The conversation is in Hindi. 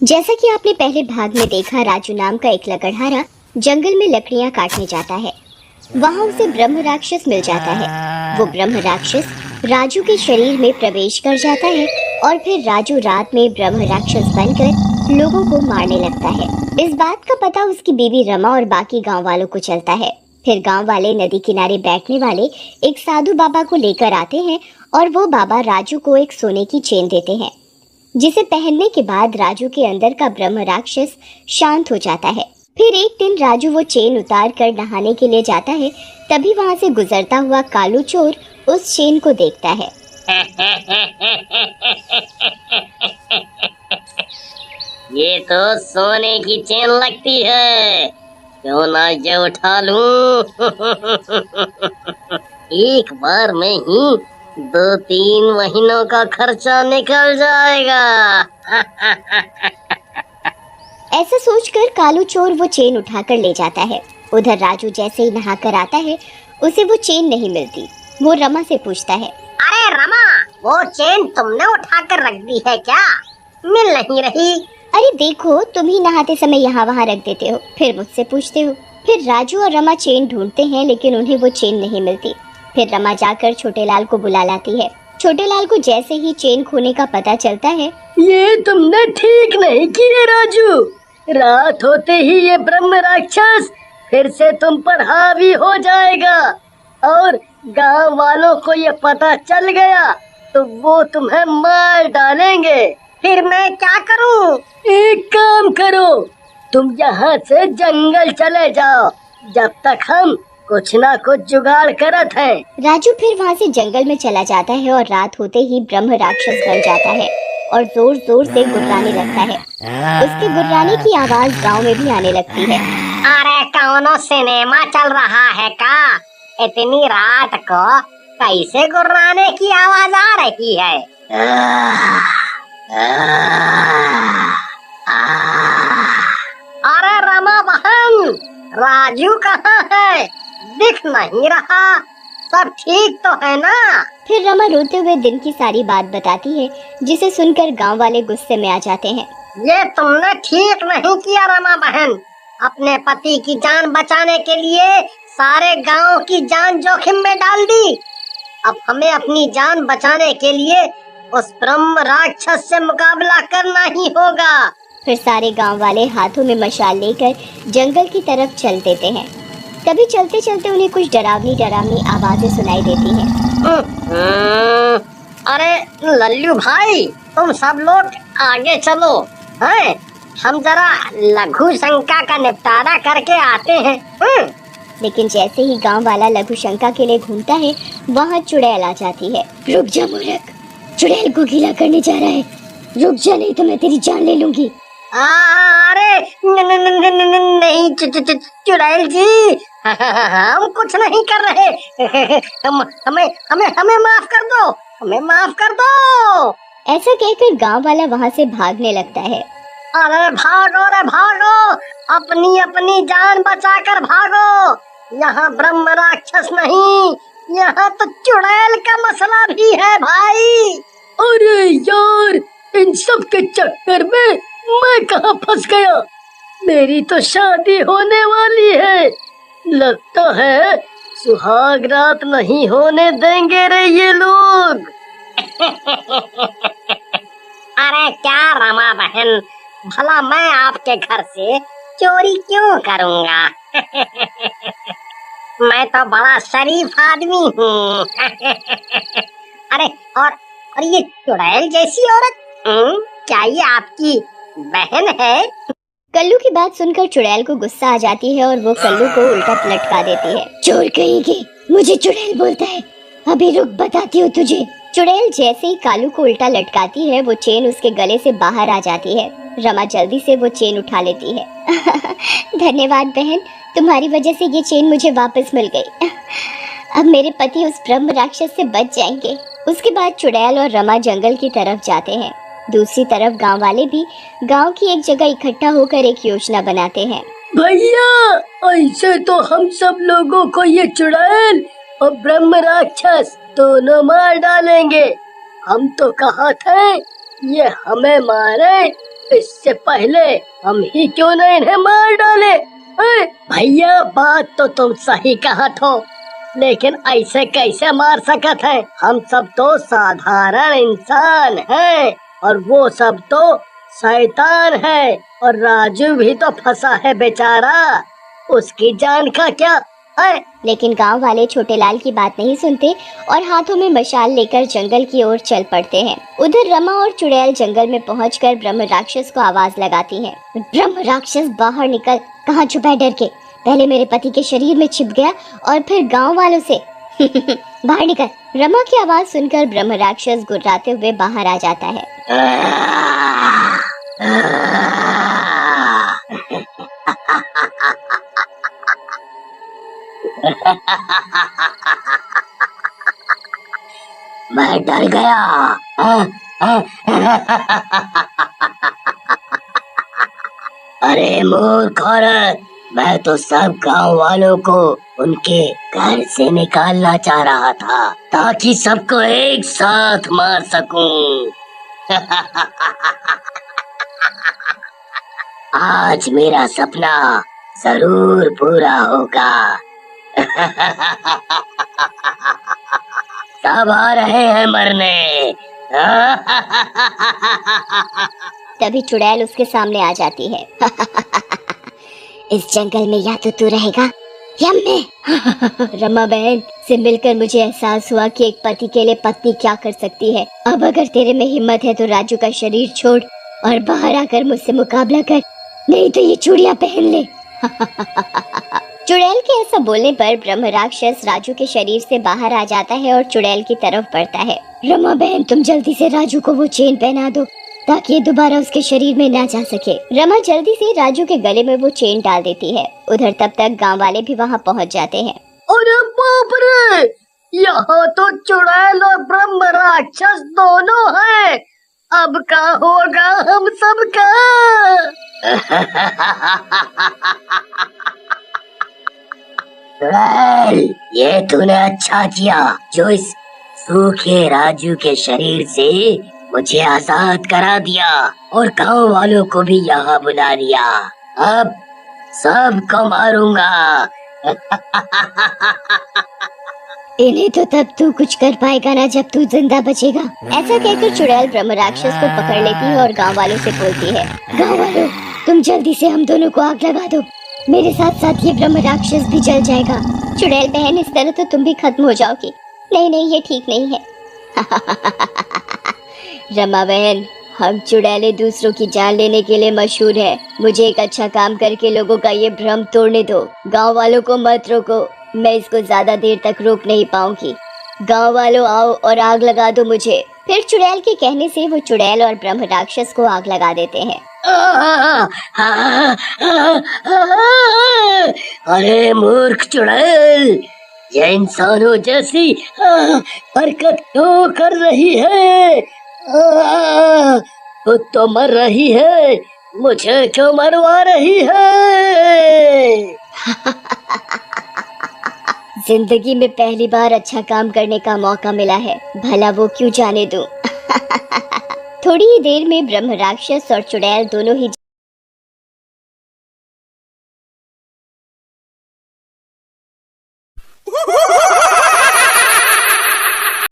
जैसा कि आपने पहले भाग में देखा, राजू नाम का एक लकड़हारा जंगल में लकड़ियां काटने जाता है। वहां उसे ब्रह्म राक्षस मिल जाता है। वो ब्रह्म राक्षस राजू के शरीर में प्रवेश कर जाता है और फिर राजू रात में ब्रह्म राक्षस बनकर लोगों को मारने लगता है। इस बात का पता उसकी बीवी रमा और बाकी गांव वालों को चलता है। फिर गांव वाले नदी किनारे बैठने वाले एक साधु बाबा को लेकर आते हैं और वो बाबा राजू को एक सोने की चेन देते हैं, जिसे पहनने के बाद राजू के अंदर का ब्रह्म राक्षस शांत हो जाता है। फिर एक दिन राजू वो चेन उतार कर नहाने के लिए जाता है। तभी वहां से गुजरता हुआ कालू चोर उस चेन को देखता है। ये तो सोने की चेन लगती है, क्यों ना ये उठा लूं। एक बार में ही 2-3 महीनों का खर्चा निकल जाएगा। ऐसा सोचकर कालू चोर वो चेन उठाकर ले जाता है। उधर राजू जैसे ही नहाकर आता है, उसे वो चेन नहीं मिलती। वो रमा से पूछता है, अरे रमा, वो चेन तुमने उठाकर रख दी है क्या? मिल नहीं रही। अरे देखो, तुम ही नहाते समय यहाँ वहाँ रख देते हो, फिर मुझसे पूछते हो। फिर राजू और रमा चेन ढूंढते हैं, लेकिन उन्हें वो चेन नहीं मिलती। फिर रमा जाकर छोटे लाल को बुला लाती है। छोटे लाल को जैसे ही चेन खोने का पता चलता है, ये तुमने ठीक नहीं किया राजू। रात होते ही ये ब्रह्म राक्षस फिर से तुम पर हावी हो जाएगा और गांव वालों को ये पता चल गया तो वो तुम्हें मार डालेंगे। फिर मैं क्या करूं? एक काम करो, तुम यहाँ से जंगल चले जाओ जब तक हम कुछ ना कुछ जुगाड़ करत हैं। राजू फिर वहाँ से जंगल में चला जाता है और रात होते ही ब्रह्म राक्षस बन जाता है और जोर जोर से गुर्राने लगता है। उसके गुर्राने की आवाज गांव में भी आने लगती है। अरे कौनो सिनेमा चल रहा है का? इतनी रात को कैसे गुर्राने की आवाज आ रही है? अरे रमा बहन, राजू कहाँ है? दिख नहीं रहा। सब ठीक तो है ना? फिर रमा रोते हुए दिन की सारी बात बताती है, जिसे सुनकर गांव वाले गुस्से में आ जाते हैं। ये तुमने ठीक नहीं किया रमा बहन। अपने पति की जान बचाने के लिए सारे गांव की जान जोखिम में डाल दी। अब हमें अपनी जान बचाने के लिए उस ब्रह्म राक्षस से मुकाबला करना ही होगा। फिर सारे गांव वाले हाथों में मशाल लेकर जंगल की तरफ चल देते हैं। तभी चलते चलते उन्हें कुछ डरावनी डरावनी आवाजें सुनाई देती हैं। अरे लल्लू भाई, तुम सब लोग आगे चलो, हैं? हम जरा लघु शंका का निपटारा करके आते हैं। लेकिन जैसे ही गांव वाला लघु शंका के लिए घूमता है, वहाँ चुड़ैल आ जाती है। रुक जा मूर्ख, चुड़ैल को गीला करने जा रहा है। रुक जा, नहीं तो मैं तेरी जान ले लूंगी। अरे नहीं चुड़ैल जी, हम कुछ नहीं कर रहे। हमें हमें हमें माफ कर दो, हमें माफ कर दो। ऐसा कहकर गांव वाला वहाँ से भागने लगता है। अरे भागो रे भागो, अपनी अपनी जान बचाकर भागो। यहाँ ब्रह्म राक्षस नहीं, यहाँ तो चुड़ैल का मसला भी है भाई। अरे यार, इन सब के चक्कर में मैं कहाँ फंस गया। मेरी तो शादी होने वाली है, लगता है सुहाग रात नहीं होने देंगे रे ये लोग। अरे क्या रमा बहन, भला मैं आपके घर से चोरी क्यों करूँगा? मैं तो बड़ा शरीफ आदमी हूँ। अरे और ये चुड़ैल जैसी औरत, क्या ये आपकी बहन है? कल्लू की बात सुनकर चुड़ैल को गुस्सा आ जाती है और वो कल्लू को उल्टा लटका देती है। चोर कहेंगे, मुझे चुड़ैल बोलता है, अभी रुक बताती हूँ तुझे। चुड़ैल जैसे ही कालू को उल्टा लटकाती है, वो चेन उसके गले से बाहर आ जाती है। रमा जल्दी से वो चेन उठा लेती है। धन्यवाद बहन, तुम्हारी वजह से ये चेन मुझे वापस मिल गई। अब मेरे पति उस ब्रह्म राक्षस से बच जाएंगे। उसके बाद चुड़ैल और रमा जंगल की तरफ जाते हैं। दूसरी तरफ गांव वाले भी गांव की एक जगह इकट्ठा होकर एक योजना बनाते हैं। भैया, ऐसे तो हम सब लोगों को ये चुड़ैल और ब्रह्म राक्षस दोनों मार डालेंगे। हम तो कहा थे ये हमें मारे इससे पहले हम ही क्यों न इन्हें मार डाले। भैया बात तो तुम सही कहा थो, लेकिन ऐसे कैसे मार सकत है? हम सब तो साधारण इंसान हैं और वो सब तो शैतान है, और राजू भी तो फंसा है बेचारा, उसकी जान का क्या है? लेकिन गांव वाले छोटे लाल की बात नहीं सुनते और हाथों में मशाल लेकर जंगल की ओर चल पड़ते हैं। उधर रमा और चुड़ैल जंगल में पहुंचकर ब्रह्म राक्षस को आवाज लगाती हैं। ब्रह्म राक्षस बाहर निकल, कहाँ छुपा है डर के? पहले मेरे पति के शरीर में छिप गया और फिर गांव वालों से बाहर निकल। रमा की आवाज सुनकर ब्रह्म राक्षस गुर्राते हुए बाहर आ जाता है। मैं डर गया। अरे मूर्ख औरत, मैं तो सब गांव वालों को उनके घर से निकालना चाह रहा था ताकि सबको एक साथ मार सकूं। आज मेरा सपना जरूर पूरा होगा। सब आ रहे हैं मरने। तभी चुड़ैल उसके सामने आ जाती है। इस जंगल में या तो तू रहेगा या मैं। रमा बहन से मिलकर मुझे एहसास हुआ कि एक पति के लिए पत्नी क्या कर सकती है। अब अगर तेरे में हिम्मत है तो राजू का शरीर छोड़ और बाहर आकर मुझसे मुकाबला कर, नहीं तो ये चूड़ियां पहन ले। चुड़ैल के ऐसा बोलने पर ब्रह्म राक्षस राजू के शरीर से बाहर आ जाता है और चुड़ैल की तरफ बढ़ता है। रमा बहन तुम जल्दी से राजू को वो चेन पहना दो ताकि ये दोबारा उसके शरीर में ना जा सके। रमा जल्दी से राजू के गले में वो चेन डाल देती है। उधर तब तक गांव वाले भी वहां पहुंच जाते हैं। अरे बाप रे, यहाँ तो चुड़ैल और ब्रह्म राक्षस दोनों हैं। अब क्या होगा हम सबका? चुड़ैल, ये तूने अच्छा किया जो इस सूखे राजू के शरीर से मुझे आजाद करा दिया और गांव वालों को भी यहाँ बुला लिया। अब सबको मारूंगा। इन्हें तो तब तू कुछ कर पाएगा ना जब तू जिंदा बचेगा। ऐसा कहकर चुड़ैल ब्रह्म राक्षस को पकड़ लेती है और गांव वालों से बोलती है, गांव वालों तुम जल्दी से हम दोनों को आग लगा दो, मेरे साथ साथ ये ब्रह्म राक्षस भी जल जाएगा। चुड़ैल बहन इस तरह तो तुम भी खत्म हो जाओगी। नहीं नहीं ये ठीक नहीं है। रमा बहन हम चुड़ैले दूसरों की जान लेने के लिए मशहूर है। मुझे एक अच्छा काम करके लोगों का ये भ्रम तोड़ने दो। गांव वालों को मत रोको, मैं इसको ज्यादा देर तक रोक नहीं पाऊंगी। गांव वालों आओ और आग लगा दो मुझे। फिर चुड़ैल के कहने से वो चुड़ैल और ब्रह्म राक्षस को आग लगा देते हैं। अरे मूर्ख चुड़ैल, ये इंसानों जैसी हरकत क्यों कर रही है? खुद तो मर रही है, मुझे क्यों मरवा रही है? जिंदगी में पहली बार अच्छा काम करने का मौका मिला है, भला वो क्यों जाने दूं। थोड़ी ही देर में ब्रह्म राक्षस और चुड़ैल दोनों ही